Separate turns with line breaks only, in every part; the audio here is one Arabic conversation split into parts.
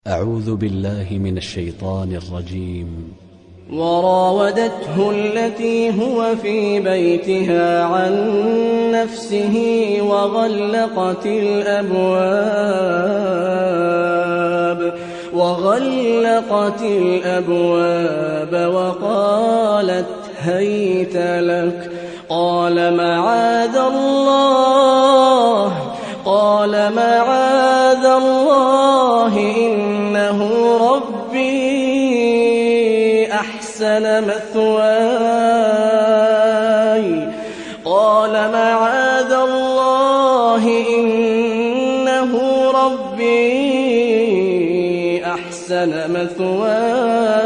أعوذ بالله من الشيطان الرجيم.
وراودته التي هو في بيتها عن نفسه وغلقت الأبواب وقالت هيت لك. قال معاذ الله إنه ربي أحسن مثواي. قال معاذ الله إنه ربي أحسن مثواي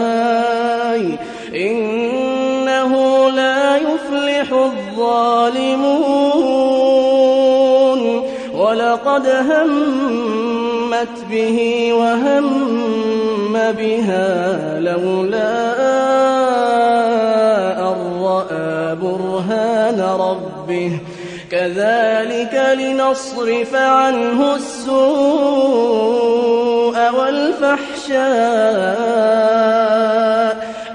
إنه لا يفلح الظالمون. ولقد همت به وهم بها لولا أن رأى برهان ربه كذلك لنصرف عنه السوء والفحشاء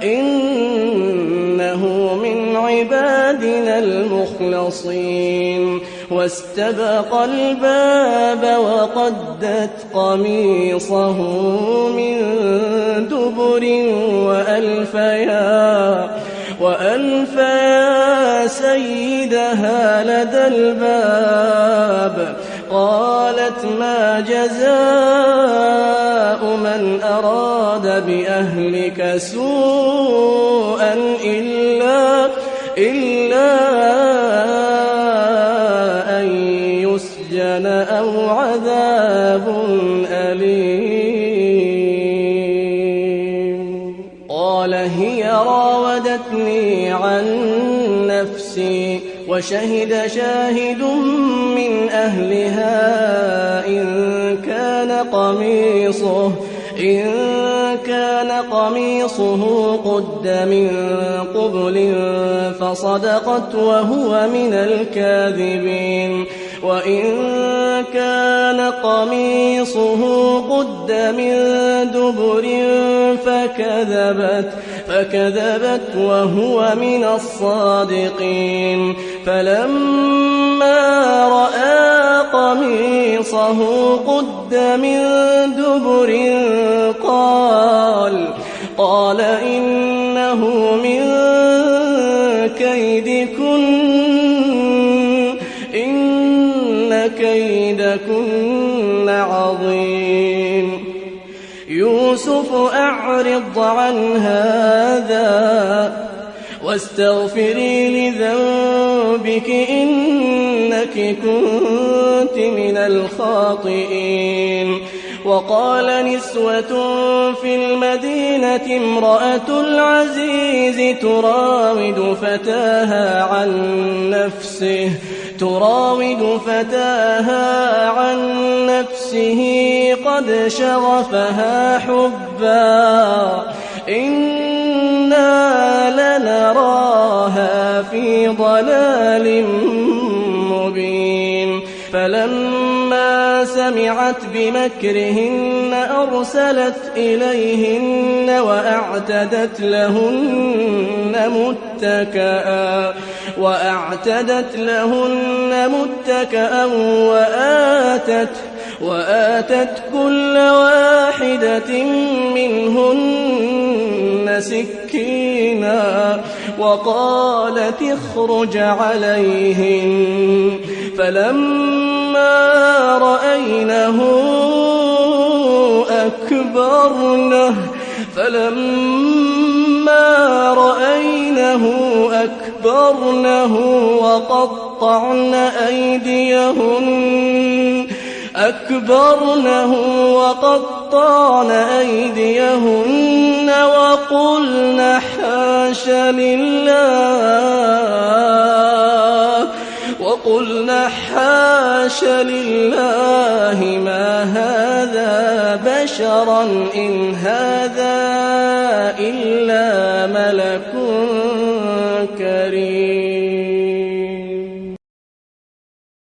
إنه من عبادنا المخلصين. واستبق الباب وقدت قميصه من دبر وألفيا سيدها لدى الباب. قالت ما جزاء من أراد بأهلك سوءا إلا أن يسجن أو عذاب أليم. قال هي راودتني عن نفسي وشهد شاهد من أهلها إن كان قميصه قد من قبل فصدقت وهو من الكاذبين. وإن كان قميصه قد من دبر فكذبت وهو من الصادقين. فلما رأى قميصه قد من دبر قال إنه من كيدكن إن كيدكن عظيم. يوسف أعرض عن هذا واستغفري لذنبك إنك كنت من الخاطئين. وقال نسوة في المدينة امرأة العزيز تراود فتاها عن نفسه قد شغفها حبا إنا لنراها في ضلال مبين. فلما سمعت بمكرهن أرسلت إليهن وأعتدت لهن متكأ وآتت كل واحدة منهن سكينا وقالت اخرج عليهن. فلما رأينه أكبرنه وقطعن أيديهن وقلن حاش لله ما هذا بشرا إن هذا إلا ملك